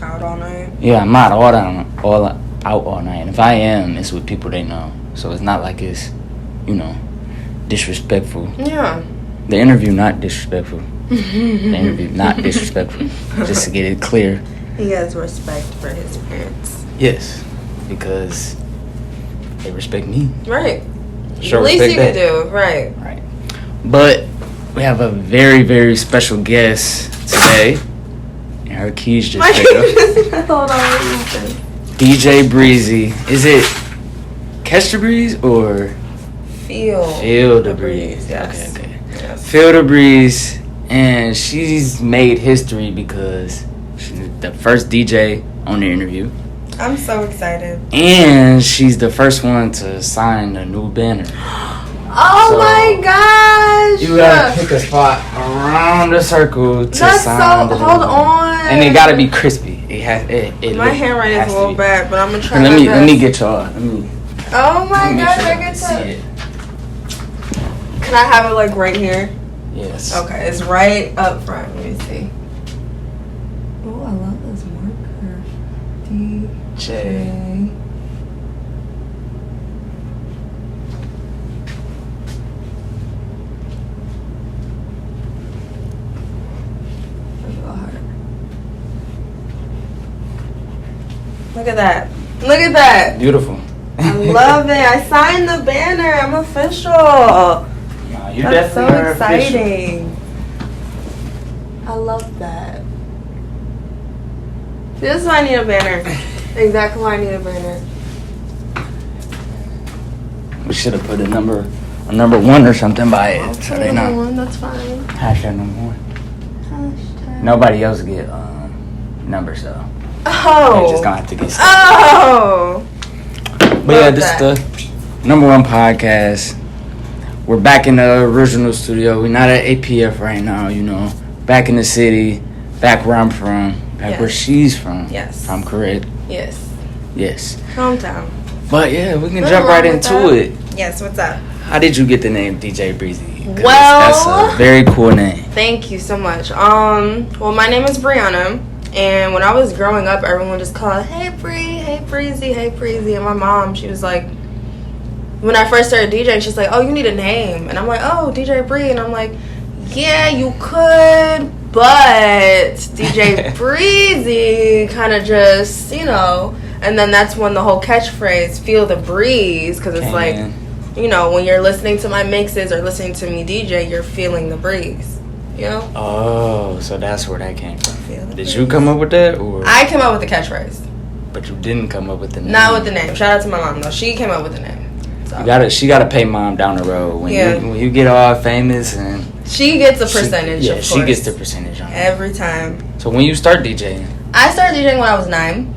out all night. Yeah, I'm not all out all night. And if I am, it's with people they know. So it's not like it's, disrespectful. Yeah. The interview not disrespectful. The interview not disrespectful. Just to get it clear. He has respect for his parents. Yes, because they respect me. Right. Sure, the least you can do. Right. Right. But we have a very, very special guest today. And her keys just Hold on. DJ Breezy. Is it Catch the Breeze or Feel the Breeze? Yes. Okay. Yes. Feel the Breeze. And she's made history because she's the first DJ on the interview. I'm so excited. And she's the first one to sign a new banner. Oh So, my gosh! You gotta pick a spot around the circle to That's sign. so. Hold on. And it gotta be crispy. It has. It My handwriting is a little bad, but I'm gonna try. Let me get y'all. Oh my gosh! Sure I get see to. it. Can I have it like right here? Yes. Okay, it's right up front. Let me see. Oh, I love this marker. DJ. Look at that. Look at that. Beautiful. I love it. I signed the banner. I'm official. Nah, you That's so definitely are exciting. I love that. This is why I need a banner. Exactly why I need a banner. We should have put a number one or something by it. So they Number know. one, that's fine. Hashtag number one. Hashtag. Nobody else get numbers though. Oh. They just gonna have to get stuff. Oh. But yeah, this is the number one podcast. We're back in the original studio. We're not at APF right now, Back in the city, back where I'm from, back where she's from. Yes. If I'm correct. Yes. Yes. Hometown. But yeah, we can jump right into it. Yes, what's up? How did you get the name DJ Breezy? 'Cause Well, that's a very cool name. Thank you so much. Well, my name is Brianna. And when I was growing up, everyone just called, hey Bree, hey Breezy, hey Breezy. And my mom, she was like, when I first started DJing, she's like, oh, you need a name. And I'm like, oh, DJ Bree. And I'm like, yeah, you could, but DJ Breezy kind of just, And then that's when the whole catchphrase, feel the breeze, because it's like, when you're listening to my mixes or listening to me DJ, you're feeling the breeze. Oh, so that's where that came from. Did you come up with that, or I came up with the catchphrase? But you didn't come up with the name. Not with the name. Shout out to my mom though. She came up with the name. So. She gotta pay mom down the road when you get all famous and she gets a percentage. Yeah, of course. she gets the percentage on every time. So when you start DJing? I started DJing when I was 9.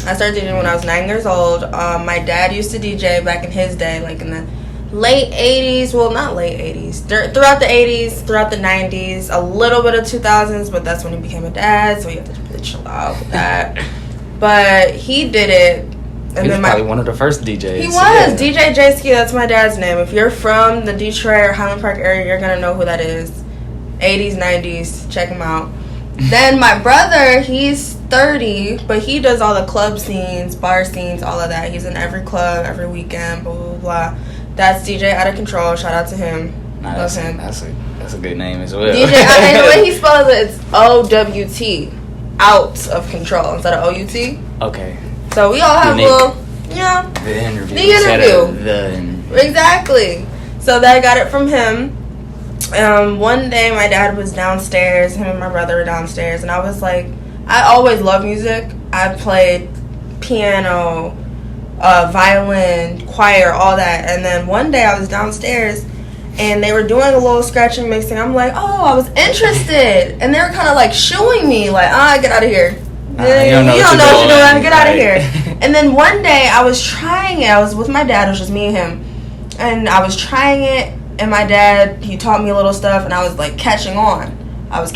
I started DJing when I was 9 years old. My dad used to DJ back in his day, like in the late 80s, well not late 80s, throughout the 80s, throughout the 90s, a little bit of 2000s, but that's when he became a dad, so you have to really chill out with that. But he did it, and then probably one of the first DJs. He was DJ J-Ski. That's my dad's name. If you're from the Detroit or Highland Park area, you're gonna know who that is. 80s, 90s, check him out. Then my brother, he's 30, but he does all the club scenes, bar scenes, all of that. He's in every club, every weekend, blah blah blah. That's DJ Out of Control. Shout out to him. Love him. That's a good name as well. DJ, and the way he spells it, it's OWT, Out of Control instead of OUT. Okay. So we all have the interview. Exactly. So that I got it from him. One day my dad was downstairs. Him and my brother were downstairs, and I was like, I always love music. I played piano, violin, choir, all that. And then one day I was downstairs and they were doing a little scratching mixing. I'm like, oh, I was interested. And they were kind of like shooing me like, get out of here. You don't know what you're doing. Get out of here. And then one day I was trying it. I was with my dad. It was just me and him. And I was trying it. And my dad, he taught me a little stuff. And I was like catching on. I was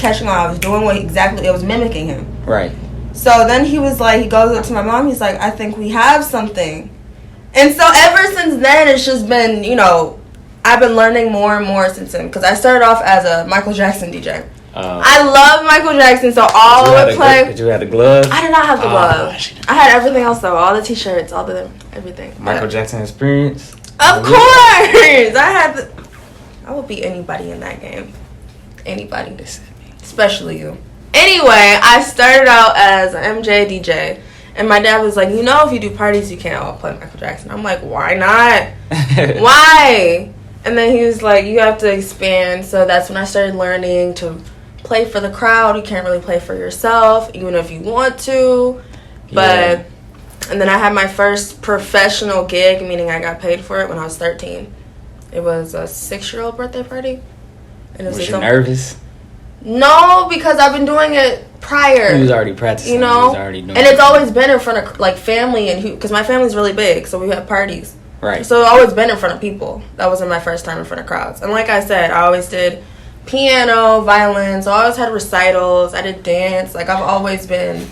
doing what exactly, it was mimicking him. Right. So then he was like, he goes up to my mom, he's like, I think we have something. And so ever since then, it's just been, I've been learning more and more since then. Because I started off as a Michael Jackson DJ. I love Michael Jackson, so all I would play. Did you have the glove? I did not have the glove. I had everything else though, all the T-shirts, everything. Michael Jackson experience. Of course, I would beat anybody in that game. Anybody, especially you. Anyway, I started out as an MJ DJ, and my dad was like, if you do parties, you can't all play Michael Jackson. I'm like, why not? Why? And then he was like, you have to expand. So that's when I started learning to play for the crowd. You can't really play for yourself, even if you want to. But, and then I had my first professional gig, meaning I got paid for it when I was 13. It was a 6-year-old birthday party. And was you nervous? No, because I've been doing it prior. He was already practicing. He was already doing it's always been in front of, like, family, and because my family's really big, so we have parties. Right. So it's always been in front of people. That wasn't my first time in front of crowds. And like I said, I always did piano, violin, so I always had recitals. I did dance. Like, I've always been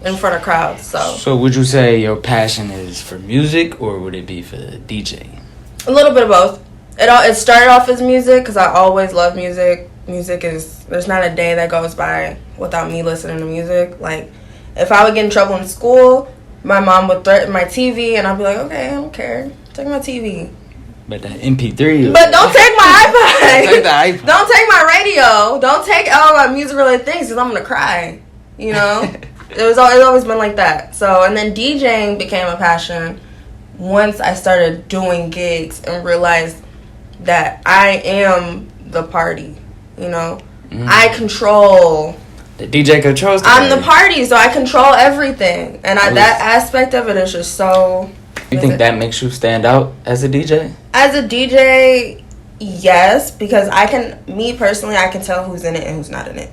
in front of crowds. So would you say your passion is for music, or would it be for DJ? A little bit of both. It started off as music because I always love music. There's not a day that goes by without me listening to music. Like, if I would get in trouble in school, my mom would threaten my TV, and I'd be like, okay, I don't care. Take my TV. But the MP3. But don't take my iPod. Take the iPod. Don't take my radio. Don't take all my music-related things because I'm going to cry. It's always been like that. So, and then DJing became a passion once I started doing gigs and realized that I am the party. I control. The DJ controls the I'm the party, so I control everything. And that aspect of it is just so... You think that makes you stand out as a DJ? As a DJ, yes, because me personally, I can tell who's in it and who's not in it.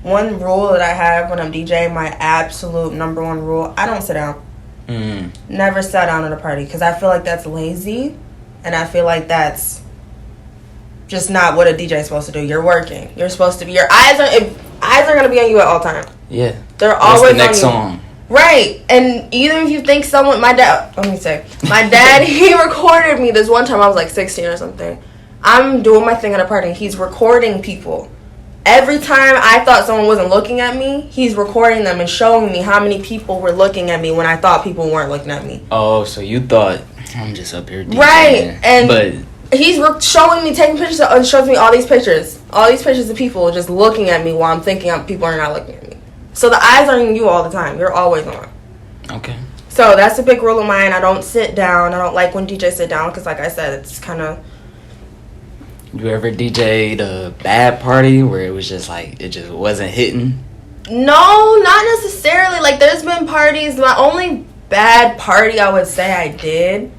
One rule that I have when I'm DJing, my absolute number one rule, I don't sit down. Never sat down at a party because I feel like that's lazy, and I feel like that's just not what a DJ is supposed to do. You're working. You're supposed to be. Your eyes are gonna be on you at all times. Yeah. They're always the next on you. song. Right. And even if you think my dad, he recorded me this one time. I was like 16 or something. I'm doing my thing at a party. He's recording people. Every time I thought someone wasn't looking at me, he's recording them and showing me how many people were looking at me when I thought people weren't looking at me. Oh, so you thought, I'm just up here DJing. Right. And he's showing me, taking pictures, and shows me all these pictures. All these pictures of people just looking at me while I'm thinking people are not looking at me. So the eyes are on you all the time. You're always on. Okay. So that's a big rule of mine. I don't sit down. I don't like when DJs sit down because, like I said, it's kind of... You ever DJ'd a bad party where it was just like, it just wasn't hitting? No, not necessarily. Like, there's been parties. My only bad party I would say I did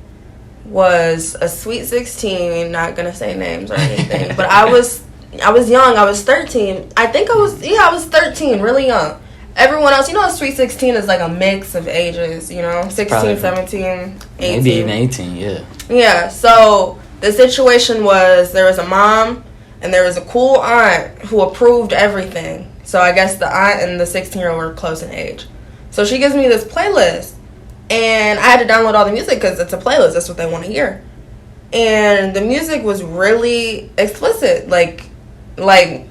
was a Sweet 16. Not going to say names or anything. But I was young. I was 13. I was 13, really young. Everyone else, a Sweet 16 is like a mix of ages, 16, 17, 18. Maybe even 18, yeah. Yeah, so the situation was there was a mom and there was a cool aunt who approved everything. So I guess the aunt and the 16-year-old were close in age. So she gives me this playlist, and I had to download all the music because it's a playlist. That's what they want to hear. And the music was really explicit, like cuss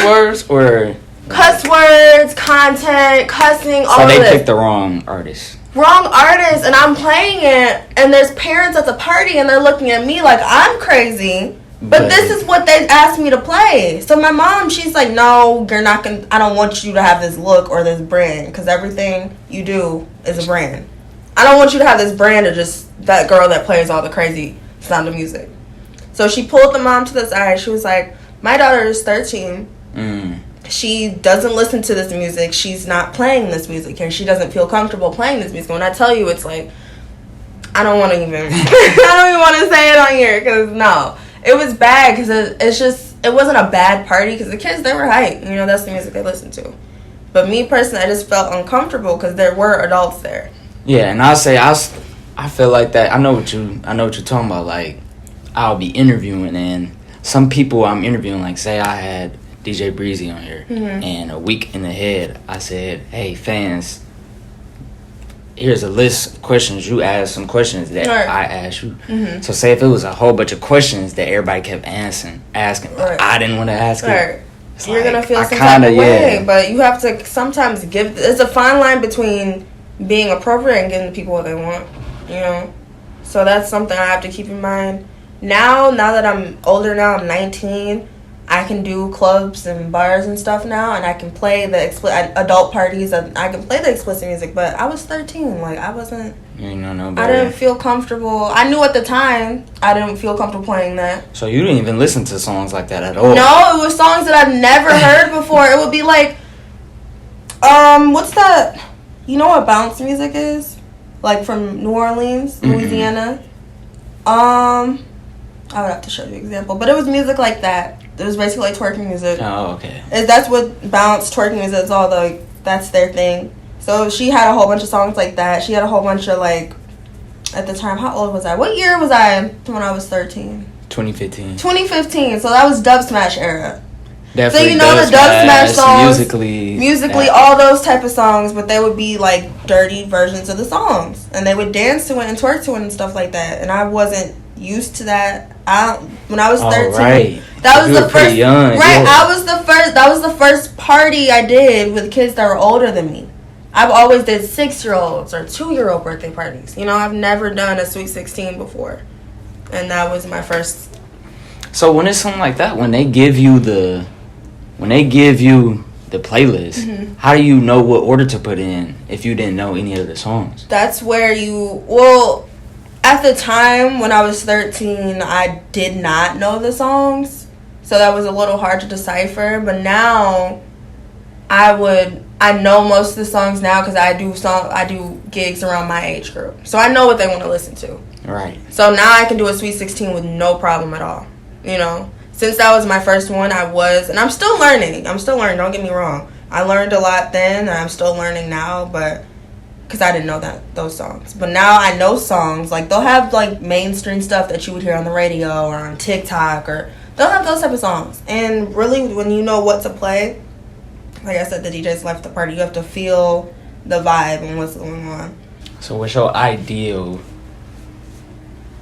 words or cuss words, content, cussing, all of this. So they picked the wrong artist. Wrong artist, and I'm playing it, and there's parents at the party, and they're looking at me like I'm crazy. But this is what they asked me to play. So my mom, she's like, no, you're not gonna. I don't want you to have this look or this brand, because everything you do is a brand. I don't want you to have this brand of just that girl that plays all the crazy sound of music. So she pulled the mom to the side. She was like, my daughter is 13. She doesn't listen to this music. She's not playing this music here. She doesn't feel comfortable playing this music. When I tell you, it's like, I don't want to even, I don't even want to say it on here, because no. It was bad, because it wasn't a bad party, because the kids, they were hyped. That's the music they listened to. But me personally, I just felt uncomfortable, because there were adults there. Yeah, and I feel like that. I know what you're talking about. Like, I'll be interviewing, and some people I'm interviewing, like, say I had DJ Breezy on here, and a week in the head, I said, hey, fans, here's a list of questions. You ask some questions that I asked you. Mm-hmm. So say if it was a whole bunch of questions that everybody kept asking, but I didn't want to ask it. You're going to feel some type of way. But you have to sometimes give... There's a fine line between being appropriate and giving people what they want, you know? So that's something I have to keep in mind. Now that I'm older now, I'm 19... I can do clubs and bars and stuff now, and I can play the adult parties. I can play the explicit music, but I was 13. Like, I wasn't... You know, I didn't feel comfortable. I knew at the time I didn't feel comfortable playing that. So you didn't even listen to songs like that at all? No, it was songs that I've never heard before. It would be like... what's that? You know what bounce music is? Like, from New Orleans, Louisiana? I would have to show you an example. But it was music like that. It was basically like twerking music. Oh, okay. That's what bounce, twerking music is all like, that's their thing. So she had a whole bunch of songs like that. She had a whole bunch of like, at the time, how old was I? What year was I when I was 13? 2015. 2015. So that was Dub Smash era. Definitely. So you know the Dub Smash songs, musically, all those type of songs, but they would be like dirty versions of the songs, and they would dance to it and twerk to it and stuff like that. And I wasn't used to that. When I was 13, right. That was you the first. Young, right, I was the first. That was the first party I did with kids that were older than me. I've always did 6-year-olds or 2-year-old birthday parties. You know, I've never done a Sweet 16 before, and that was my first. So when it's something like that, when they give you the playlist, how do you know what order to put in if you didn't know any of the songs? That's where at the time when I was 13, I did not know the songs, so that was a little hard to decipher. But now, I know most of the songs now because I do gigs around my age group, so I know what they want to listen to. Right. So now I can do a Sweet 16 with no problem at all. You know, since that was my first one, and I'm still learning. Don't get me wrong. I learned a lot then, and I'm still learning now, but. Because I didn't know those songs. But now I know songs. Like, they'll have, like, mainstream stuff that you would hear on the radio or on TikTok. Or they'll have those type of songs. And really, when you know what to play, like I said, the DJs left the party. You have to feel the vibe and what's going on. So what's your ideal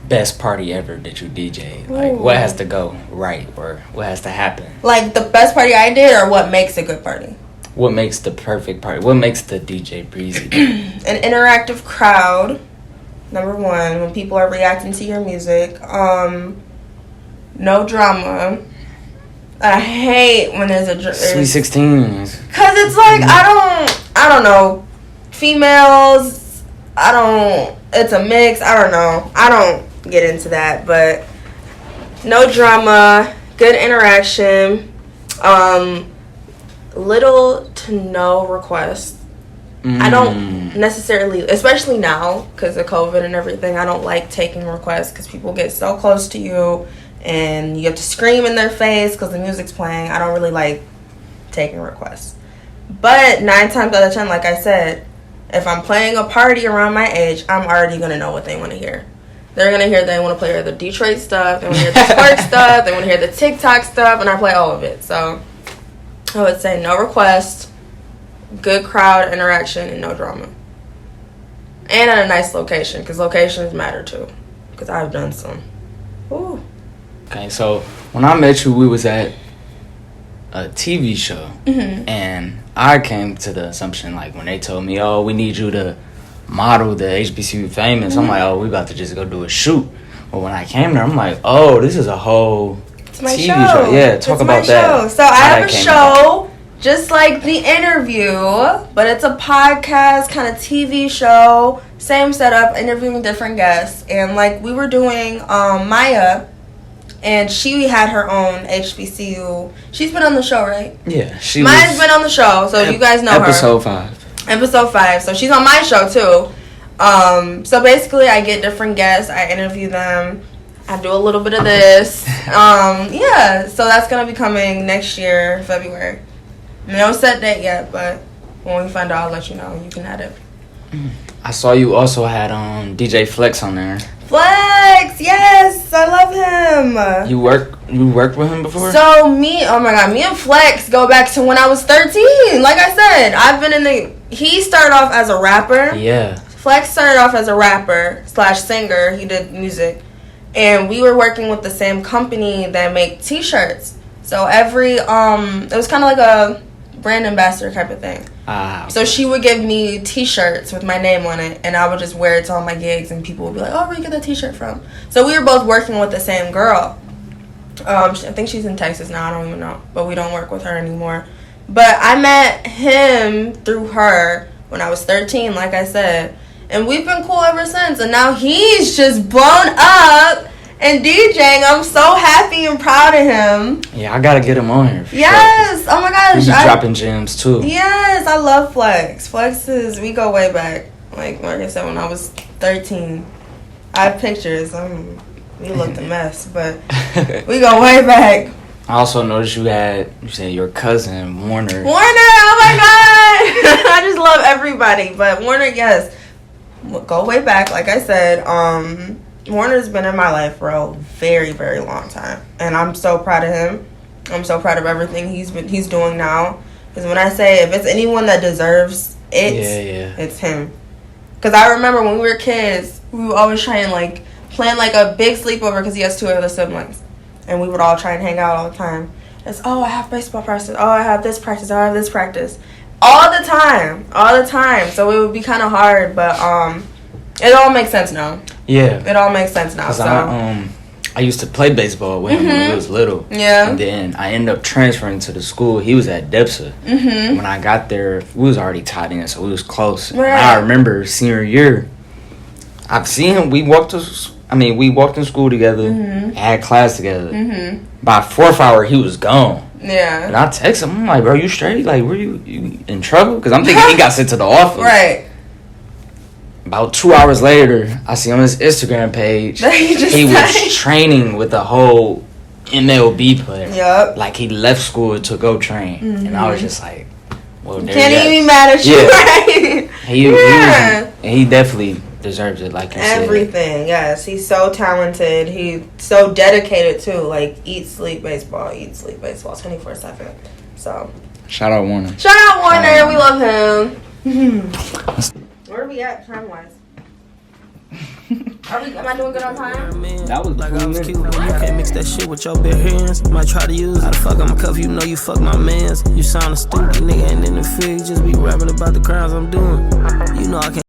best party ever that you DJ? Like, what has to go right or what has to happen? Like, the best party I did or what makes a good party? What makes the perfect party? What makes the DJ Breezy? An interactive crowd, number one, when people are reacting to your music. No drama. I hate when there's a... Sweet 16. Because it's like, I don't know. Females, it's a mix. I don't know. I don't get into that, but no drama, good interaction, little to no requests. I don't necessarily, especially now because of COVID and everything, I don't like taking requests because people get so close to you and you have to scream in their face because the music's playing. I don't really like taking requests. But 9 times out of 10, like I said, if I'm playing a party around my age, I'm already going to know what they want to hear. They're going to hear, they want to play the Detroit stuff, they want to hear the twerk stuff, they want to hear the TikTok stuff, and I play all of it. So I would say no request, good crowd interaction, and no drama. And at a nice location, because locations matter too. Because I've done some. Ooh. Okay, so when I met you, we was at a TV show. And I came to the assumption, like, when they told me, oh, we need you to model the HBCU Famous, I'm like, oh, we about to just go do a shoot. But when I came there, I'm like, oh, this is a whole... It's my TV show. Yeah, talk about that. So I have a show, just like The Interview, but it's a podcast, kind of TV show. Same setup, interviewing different guests. And like we were doing Maya, and she had her own HBCU. She's been on the show, right? Yeah. Maya's been on the show, so you guys know episode her. 5. Episode 5. So she's on my show too. So basically I get different guests, I interview them. I do a little bit of this. Yeah, so that's going to be coming next year, February. No set date yet, but when we find out, I'll let you know. You can add it. I saw you also had DJ Flex on there. Flex, yes, I love him. You worked with him before? So me and Flex go back to when I was 13. Like I said, I've been he started off as a rapper. Yeah. Flex started off as a rapper / singer. He did music. And we were working with the same company that make t-shirts. So every, it was kind of like a brand ambassador type of thing. Okay. So she would give me t-shirts with my name on it, and I would just wear it to all my gigs, and people would be like, oh, where you get that t-shirt from? So we were both working with the same girl. I think she's in Texas now, I don't even know. But we don't work with her anymore. But I met him through her when I was 13, like I said. And we've been cool ever since. And now he's just blown up and DJing. I'm so happy and proud of him. Yeah, I gotta get him on here. Yes. Sure. Oh my gosh. He's dropping gems too. Yes, I love Flex. We go way back. Like I said, when I was 13. I have pictures. We looked a mess, but we go way back. I also noticed you said your cousin, Warner. Warner, oh my God. I just love everybody. But Warner, yes. Go way back, like I said. Warner's been in my life for a very, very long time, and I'm so proud of him. I'm so proud of everything he's doing now. Because when I say if it's anyone that deserves it, it's him. Because I remember when we were kids, we would always try and plan a big sleepover because he has 2 other siblings, and we would all try and hang out all the time. It's I have baseball practice. Oh, I have this practice. Oh, I have this practice. All the time. So it would be kind of hard, but it all makes sense now. Yeah, it all makes sense now. So I used to play baseball with him when I was little. Yeah, and then I ended up transferring to the school. He was at DEPSA. When I got there, we was already tied in, so we was close. Right. And I remember senior year, I've seen him. We walked in school together, had class together. By 4th hour, he was gone. Yeah. And I text him. I'm like, bro, you straight? Like, were you in trouble? Because I'm thinking he got sent to the office. Right. About 2 hours later, I see on his Instagram page, he was training with a whole MLB player. Yep. Like, he left school to go train. And I was just like, well, there can't even be mad at you, right? He definitely deserves it, like you said. Everything, yes. He's so talented. He's so dedicated, too. Like, eat, sleep, baseball, 24/7. So. Shout out Warner. We love him. Where are we at time-wise? Am I doing good on time? That was like I was cute. You can't mix that shit with your bare hands. Might try to use how the fuck I'ma cuff you. Know you fuck my mans. You sound a stupid nigga and in the field. Just be rapping about the crimes I'm doing. You know I can't.